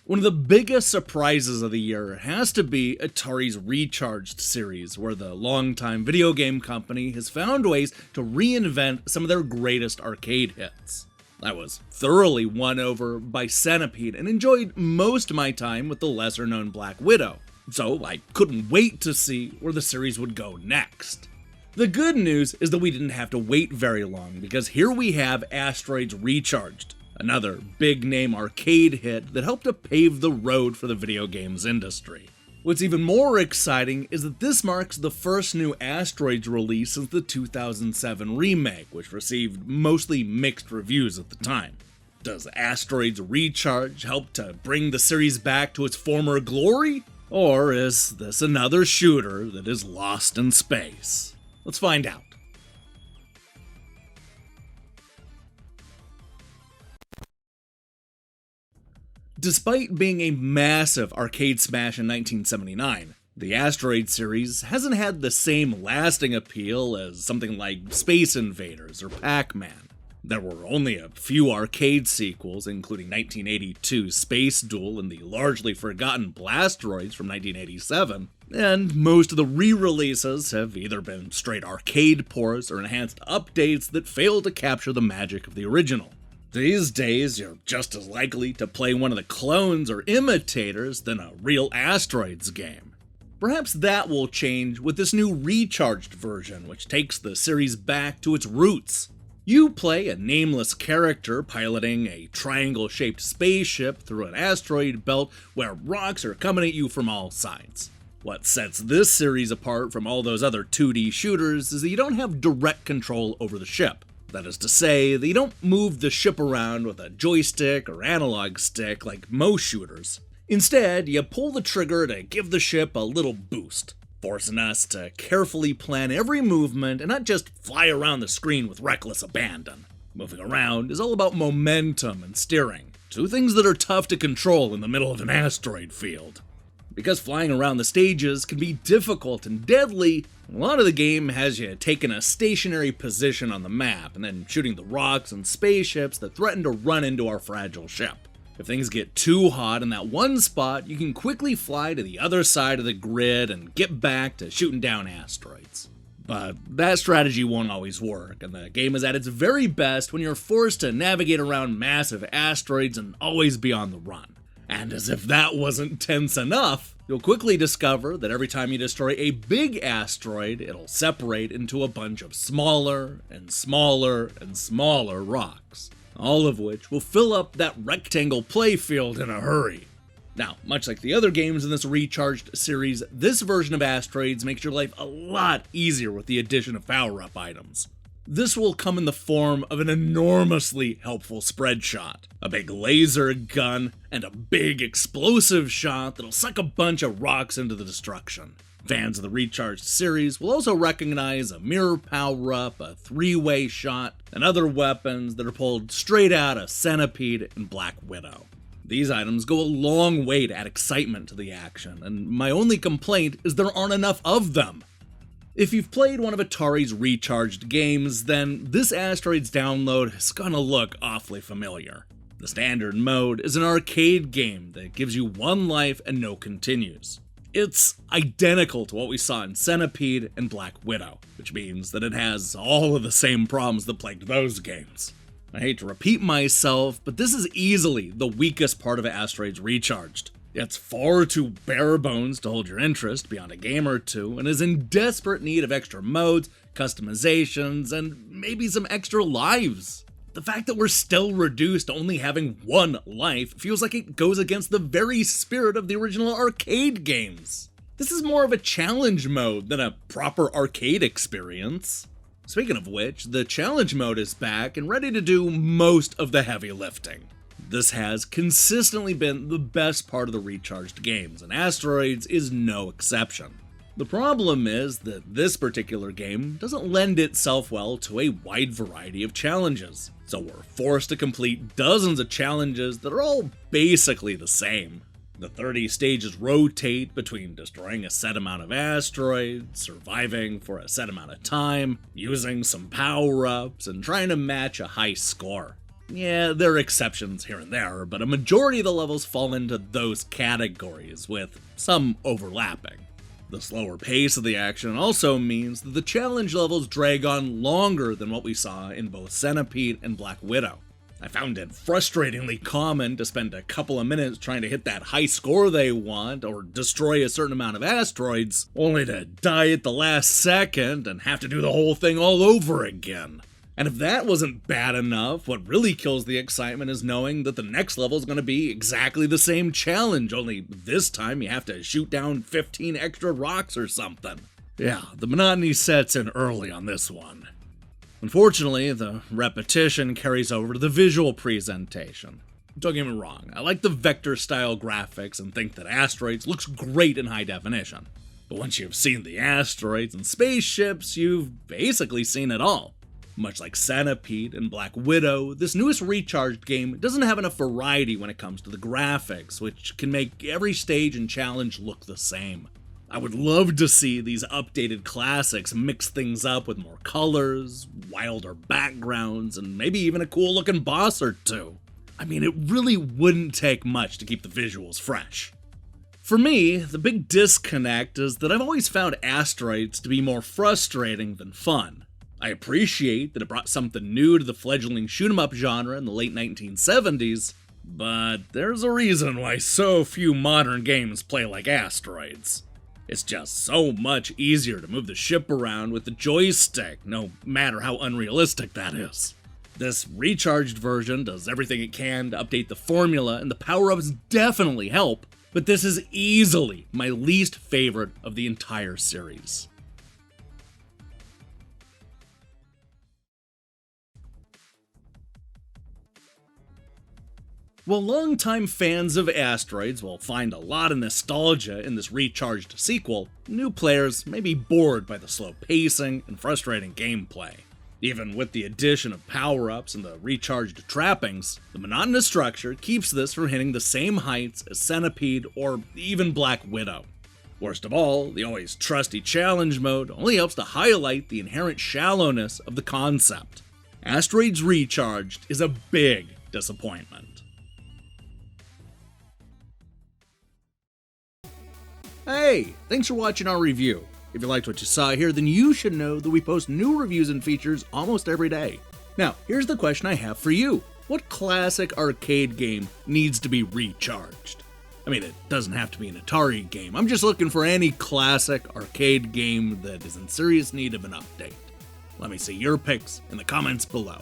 One of the biggest surprises of the year has to be Atari's Recharged series, where the longtime video game company has found ways to reinvent some of their greatest arcade hits. I was thoroughly won over by Centipede and enjoyed most of my time with the lesser-known Black Widow, so I couldn't wait to see where the series would go next. The good news is that we didn't have to wait very long, because here we have Asteroids Recharged, another big-name arcade hit that helped to pave the road for the video games industry. What's even more exciting is that this marks the first new Asteroids release since the 2007 remake, which received mostly mixed reviews at the time. Does Asteroids Recharge help to bring the series back to its former glory? Or is this another shooter that is lost in space? Let's find out. Despite being a massive arcade smash in 1979, the Asteroids series hasn't had the same lasting appeal as something like Space Invaders or Pac-Man. There were only a few arcade sequels, including 1982's Space Duel and the largely forgotten Blasteroids from 1987, and most of the re-releases have either been straight arcade ports or enhanced updates that fail to capture the magic of the original. These days, you're just as likely to play one of the clones or imitators than a real Asteroids game. Perhaps that will change with this new Recharged version, which takes the series back to its roots. You play a nameless character piloting a triangle-shaped spaceship through an asteroid belt where rocks are coming at you from all sides. What sets this series apart from all those other 2D shooters is that you don't have direct control over the ship. That is to say, that you don't move the ship around with a joystick or analog stick like most shooters. Instead, you pull the trigger to give the ship a little boost, forcing us to carefully plan every movement and not just fly around the screen with reckless abandon. Moving around is all about momentum and steering, two things that are tough to control in the middle of an asteroid field. Because flying around the stages can be difficult and deadly, a lot of the game has you taking a stationary position on the map and then shooting the rocks and spaceships that threaten to run into our fragile ship. If things get too hot in that one spot, you can quickly fly to the other side of the grid and get back to shooting down asteroids. But that strategy won't always work, and the game is at its very best when you're forced to navigate around massive asteroids and always be on the run. And as if that wasn't tense enough, you'll quickly discover that every time you destroy a big asteroid, it'll separate into a bunch of smaller and smaller and smaller rocks, all of which will fill up that rectangle playfield in a hurry. Now, much like the other games in this Recharged series, this version of Asteroids makes your life a lot easier with the addition of power-up items. This will come in the form of an enormously helpful Spreadshot, a big laser gun, and a big explosive shot that'll suck a bunch of rocks into the destruction. Fans of the Recharged series will also recognize a mirror power-up, a three-way shot, and other weapons that are pulled straight out of Centipede and Black Widow. These items go a long way to add excitement to the action, and my only complaint is there aren't enough of them. If you've played one of Atari's Recharged games, then this Asteroids download is gonna look awfully familiar. The standard mode is an arcade game that gives you one life and no continues. It's identical to what we saw in Centipede and Black Widow, which means that it has all of the same problems that plagued those games. I hate to repeat myself, but this is easily the weakest part of Asteroids Recharged. It's far too bare bones to hold your interest beyond a game or two, and is in desperate need of extra modes, customizations, and maybe some extra lives. The fact that we're still reduced to only having one life feels like it goes against the very spirit of the original arcade games. This is more of a challenge mode than a proper arcade experience. Speaking of which, the challenge mode is back and ready to do most of the heavy lifting. This has consistently been the best part of the Recharged games, and Asteroids is no exception. The problem is that this particular game doesn't lend itself well to a wide variety of challenges, so we're forced to complete dozens of challenges that are all basically the same. The 30 stages rotate between destroying a set amount of asteroids, surviving for a set amount of time, using some power-ups, and trying to match a high score. Yeah, there are exceptions here and there, but a majority of the levels fall into those categories, with some overlapping. The slower pace of the action also means that the challenge levels drag on longer than what we saw in both Centipede and Black Widow. I found it frustratingly common to spend a couple of minutes trying to hit that high score they want or destroy a certain amount of asteroids, only to die at the last second and have to do the whole thing all over again. And if that wasn't bad enough, what really kills the excitement is knowing that the next level is going to be exactly the same challenge, only this time you have to shoot down 15 extra rocks or something. Yeah, the monotony sets in early on this one. Unfortunately, the repetition carries over to the visual presentation. Don't get me wrong, I like the vector-style graphics and think that Asteroids looks great in high definition. But once you've seen the asteroids and spaceships, you've basically seen it all. Much like Centipede and Black Widow, this newest Recharged game doesn't have enough variety when it comes to the graphics, which can make every stage and challenge look the same. I would love to see these updated classics mix things up with more colors, wilder backgrounds, and maybe even a cool looking boss or two. I mean, it really wouldn't take much to keep the visuals fresh. For me, the big disconnect is that I've always found Asteroids to be more frustrating than fun. I appreciate that it brought something new to the fledgling shoot-'em-up genre in the late 1970s, but there's a reason why so few modern games play like Asteroids. It's just so much easier to move the ship around with the joystick, no matter how unrealistic that is. This Recharged version does everything it can to update the formula, and the power-ups definitely help, but this is easily my least favorite of the entire series. While longtime fans of Asteroids will find a lot of nostalgia in this Recharged sequel, new players may be bored by the slow pacing and frustrating gameplay. Even with the addition of power-ups and the Recharged trappings, the monotonous structure keeps this from hitting the same heights as Centipede or even Black Widow. Worst of all, the always trusty challenge mode only helps to highlight the inherent shallowness of the concept. Asteroids Recharged is a big disappointment. Hey, thanks for watching our review. If you liked what you saw here, then you should know that we post new reviews and features almost every day. Now, here's the question I have for you. What classic arcade game needs to be recharged? I mean, it doesn't have to be an Atari game. I'm just looking for any classic arcade game that is in serious need of an update. Let me see your picks in the comments below.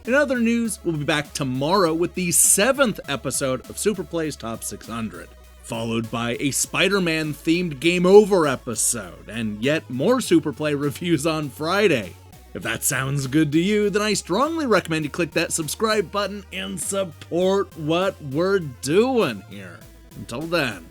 In other news, we'll be back tomorrow with the 7th episode of Superplay's Top 600. Followed by a Spider-Man themed Game Over episode, and yet more Superplay reviews on Friday. If that sounds good to you, then I strongly recommend you click that subscribe button and support what we're doing here. Until then.